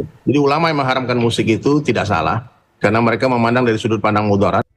Jadi ulama yang mengharamkan musik itu tidak salah, karena mereka memandang dari sudut pandang mudarat.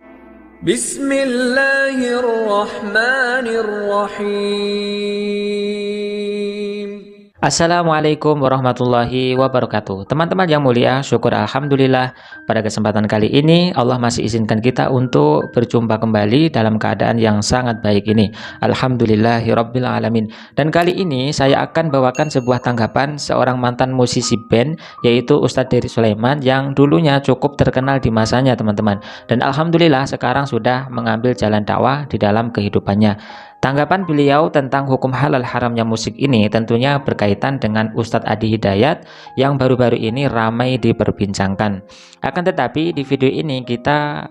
Bismillahirrahmanirrahim. Assalamualaikum warahmatullahi wabarakatuh. Teman-teman yang mulia, syukur alhamdulillah pada kesempatan kali ini Allah masih izinkan kita untuk berjumpa kembali dalam keadaan yang sangat baik ini. Alhamdulillahirabbil alamin. Dan kali ini saya akan bawakan sebuah tanggapan seorang mantan musisi band, yaitu Ustadz Dery Sulaiman, yang dulunya cukup terkenal di masanya, teman-teman. Dan alhamdulillah sekarang sudah mengambil jalan dakwah di dalam kehidupannya. Tanggapan beliau tentang hukum halal haramnya musik ini tentunya berkaitan dengan Ustadz Adi Hidayat yang baru-baru ini ramai diperbincangkan. Akan tetapi di video ini kita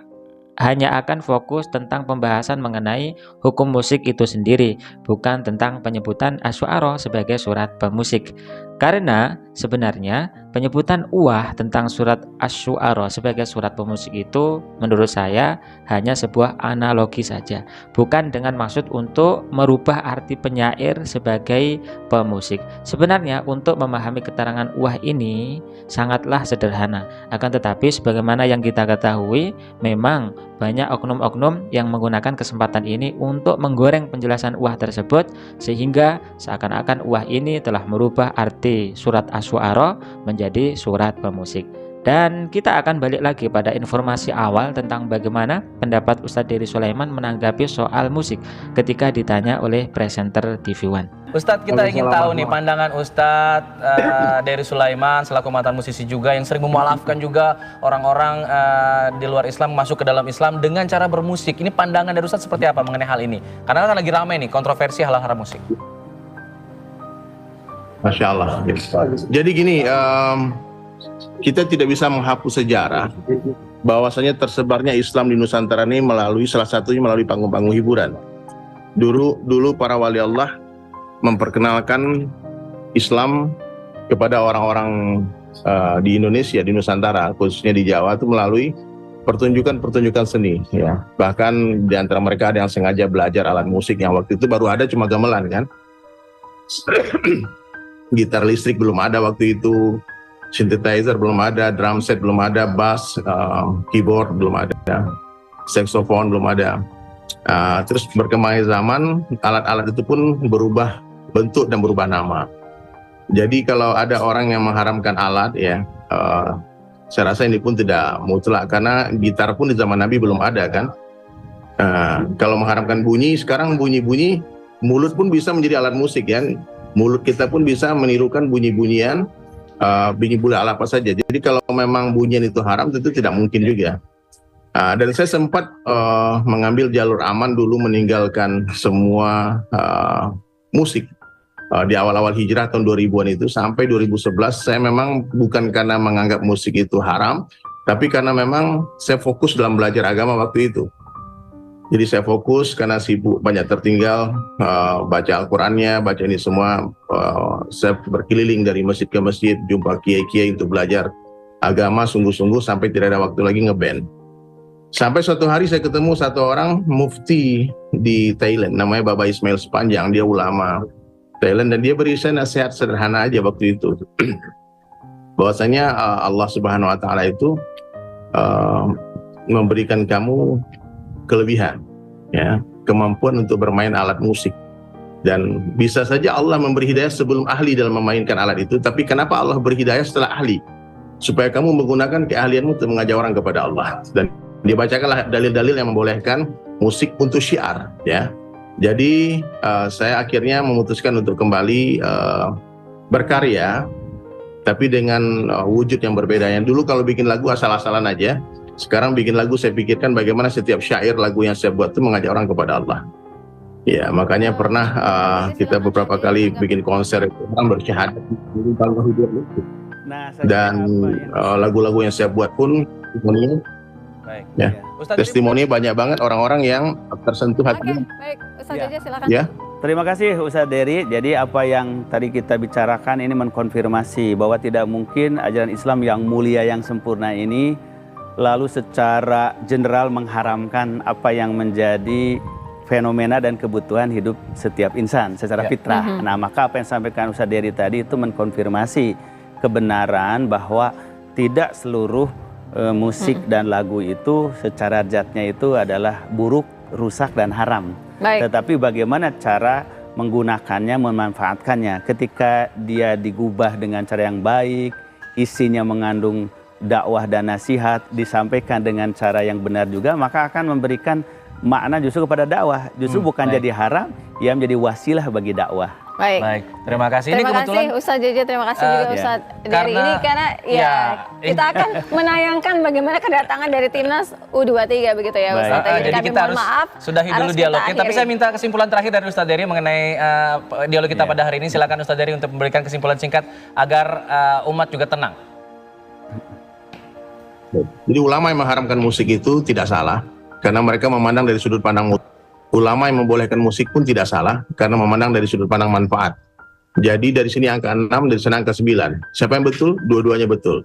hanya akan fokus tentang pembahasan mengenai hukum musik itu sendiri, bukan tentang penyebutan asy'ara sebagai surat pemusik. Karena sebenarnya penyebutan tentang surat asy'ara sebagai surat pemusik itu menurut saya hanya sebuah analogi saja, bukan dengan maksud untuk merubah arti penyair sebagai pemusik. Sebenarnya untuk memahami keterangan ini sangatlah sederhana. Akan tetapi sebagaimana yang kita ketahui, memang banyak oknum-oknum yang menggunakan kesempatan ini untuk menggoreng penjelasan tersebut, sehingga seakan-akan ini telah merubah arti surat asy'ara menjadi surat pemusik. Dan kita akan balik lagi pada informasi awal tentang bagaimana pendapat Ustadz Dery Sulaiman menanggapi soal musik ketika ditanya oleh presenter TV One. Ustadz, kita ingin tahu nih pandangan Ustadz Dery Sulaiman selaku mantan musisi juga yang sering memualafkan juga orang-orang di luar Islam masuk ke dalam Islam dengan cara bermusik. Ini pandangan dari Ustadz seperti apa mengenai hal ini? Karena kan lagi ramai nih kontroversi halal haram musik. Masya Allah. Jadi gini, kita tidak bisa menghapus sejarah bahwasanya tersebarnya Islam di Nusantara ini salah satunya melalui panggung-panggung hiburan. Dulu para wali Allah memperkenalkan Islam kepada orang-orang di Indonesia, di Nusantara, khususnya di Jawa, itu melalui pertunjukan-pertunjukan seni. Ya. Bahkan di antara mereka ada yang sengaja belajar alat musik yang waktu itu baru ada cuma gamelan kan. Gitar listrik belum ada waktu itu, synthesizer belum ada, drum set belum ada, bass, keyboard belum ada, saxophone belum ada. Terus berkembangnya zaman, alat-alat itu pun berubah bentuk dan berubah nama. Jadi kalau ada orang yang mengharamkan alat, ya, saya rasa ini pun tidak mutlak, karena gitar pun di zaman Nabi belum ada kan. Kalau mengharamkan bunyi, sekarang bunyi-bunyi mulut pun bisa menjadi alat musik ya. Mulut kita pun bisa menirukan bunyi-bunyian, bunyi bola apa saja. Jadi kalau memang bunyian itu haram, tentu tidak mungkin juga. Dan saya sempat mengambil jalur aman dulu, meninggalkan semua musik di awal-awal hijrah tahun 2000-an itu sampai 2011. Saya memang bukan karena menganggap musik itu haram, tapi karena memang saya fokus dalam belajar agama waktu itu. Jadi saya fokus karena sibuk, banyak tertinggal, baca Al-Qurannya, baca ini semua. Saya berkeliling dari masjid ke masjid, jumpa kiai-kiai untuk belajar agama sungguh-sungguh sampai tidak ada waktu lagi ngeband. Sampai suatu hari saya ketemu satu orang mufti di Thailand, namanya Bapak Ismail Sepanjang, dia ulama Thailand, dan dia beri saya nasihat sederhana aja waktu itu. Bahwasanya Allah Subhanahu wa Ta'ala itu memberikan kamu kelebihan, ya, kemampuan untuk bermain alat musik, dan bisa saja Allah memberi hidayah sebelum ahli dalam memainkan alat itu. Tapi kenapa Allah beri hidayah setelah ahli? Supaya kamu menggunakan keahlianmu untuk mengajak orang kepada Allah. Dan dibacakanlah dalil-dalil yang membolehkan musik untuk syiar, ya. Jadi saya akhirnya memutuskan untuk kembali berkarya, tapi dengan wujud yang berbeda. Yang dulu kalau bikin lagu asal-asalan aja, sekarang bikin lagu saya pikirkan bagaimana setiap syair lagu yang saya buat itu mengajak orang kepada Allah. Ya, makanya pernah kita beberapa kali bikin konser orang bersyahadat dan lagu-lagu yang saya buat pun testimoni, ya, testimoni banyak banget orang-orang yang tersentuh hatinya. Baik, Ustaz Jaja silakan. Ya. Terima kasih Ustadz Dery. Jadi apa yang tadi kita bicarakan ini mengkonfirmasi bahwa tidak mungkin ajaran Islam yang mulia, yang sempurna ini lalu secara general mengharamkan apa yang menjadi fenomena dan kebutuhan hidup setiap insan secara fitrah. Nah, maka apa yang disampaikan Ustadz Dery tadi itu mengkonfirmasi kebenaran bahwa tidak seluruh musik dan lagu itu secara zatnya itu adalah buruk, rusak dan haram. Baik. Tetapi bagaimana cara menggunakannya, memanfaatkannya. Ketika dia digubah dengan cara yang baik, isinya mengandung dakwah dan nasihat, disampaikan dengan cara yang benar juga, maka akan memberikan makna justru kepada dakwah. Justru bukan jadi haram, ia menjadi wasilah bagi dakwah. Baik. Terima kasih. Terima Ini kebetulan kasih Ustadz Jeje, terima kasih juga Ustadz dari karena- ini karena ya, kita akan menayangkan bagaimana kedatangan dari timnas U23 begitu ya Ustadz. Baik. Jadi jadi kami kita mohon harus maaf. sudahi dulu harus kita dialognya. Tapi akhiri. saya minta kesimpulan terakhir dari Ustadz Dery mengenai dialog kita pada hari ini. Silakan Ustadz Dery untuk memberikan kesimpulan singkat agar umat juga tenang. Jadi ulama yang mengharamkan musik itu tidak salah karena mereka memandang dari sudut pandang musik. Ulama yang membolehkan musik pun tidak salah karena memandang dari sudut pandang manfaat. Jadi dari sini angka 6, dari sana angka 9. Siapa yang betul? Dua-duanya betul.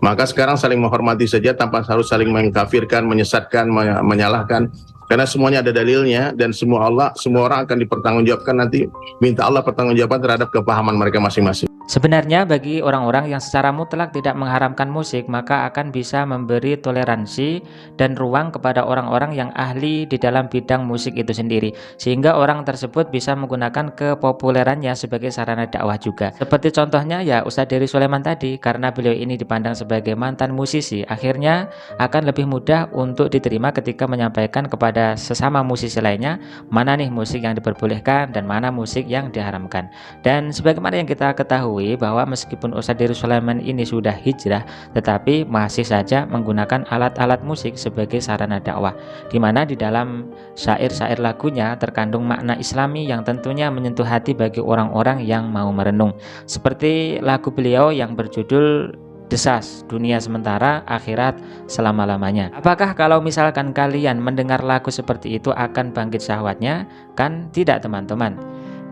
Maka sekarang saling menghormati saja tanpa harus saling mengkafirkan, menyesatkan, menyalahkan. Karena semuanya ada dalilnya dan semua orang akan dipertanggungjawabkan nanti. Minta Allah pertanggungjawaban terhadap kepahaman mereka masing-masing. Sebenarnya bagi orang-orang yang secara mutlak tidak mengharamkan musik, maka akan bisa memberi toleransi dan ruang kepada orang-orang yang ahli di dalam bidang musik itu sendiri, sehingga orang tersebut bisa menggunakan kepopulerannya sebagai sarana dakwah juga. Seperti contohnya ya Ustadz Dery Sulaiman tadi, karena beliau ini dipandang sebagai mantan musisi, akhirnya akan lebih mudah untuk diterima ketika menyampaikan kepada sesama musisi lainnya mana nih musik yang diperbolehkan dan mana musik yang diharamkan. Dan sebagaimana yang kita ketahui bahwa meskipun Ustadz Dery Sulaiman ini sudah hijrah, tetapi masih saja menggunakan alat-alat musik sebagai sarana dakwah, di mana di dalam syair-syair lagunya terkandung makna Islami yang tentunya menyentuh hati bagi orang-orang yang mau merenung. Seperti lagu beliau yang berjudul Desas, dunia sementara, akhirat selama-lamanya. Apakah kalau misalkan kalian mendengar lagu seperti itu akan bangkit syahwatnya? Kan tidak teman-teman.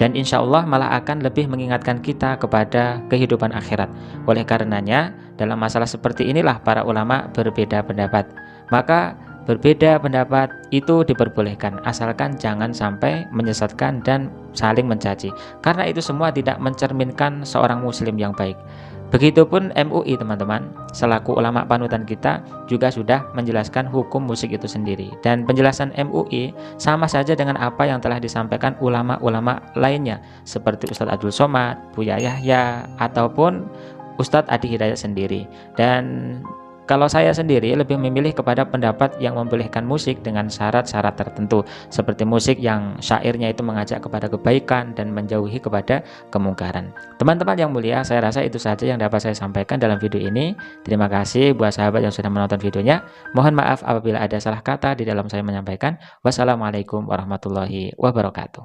Dan insya Allah malah akan lebih mengingatkan kita kepada kehidupan akhirat. Oleh karenanya dalam masalah seperti inilah para ulama berbeda pendapat. Maka berbeda pendapat itu diperbolehkan asalkan jangan sampai menyesatkan dan saling mencaci, karena itu semua tidak mencerminkan seorang muslim yang baik. Begitupun MUI teman-teman, selaku ulama panutan kita juga sudah menjelaskan hukum musik itu sendiri. Dan penjelasan MUI sama saja dengan apa yang telah disampaikan ulama-ulama lainnya seperti Ustadz Abdul Somad, Buya Yahya, ataupun Ustadz Adi Hidayat sendiri. Dan kalau saya sendiri lebih memilih kepada pendapat yang membolehkan musik dengan syarat-syarat tertentu, seperti musik yang syairnya itu mengajak kepada kebaikan dan menjauhi kepada kemungkaran. Teman-teman yang mulia, saya rasa itu saja yang dapat saya sampaikan dalam video ini. Terima kasih buat sahabat yang sudah menonton videonya. Mohon maaf apabila ada salah kata di dalam saya menyampaikan. Wassalamualaikum warahmatullahi wabarakatuh.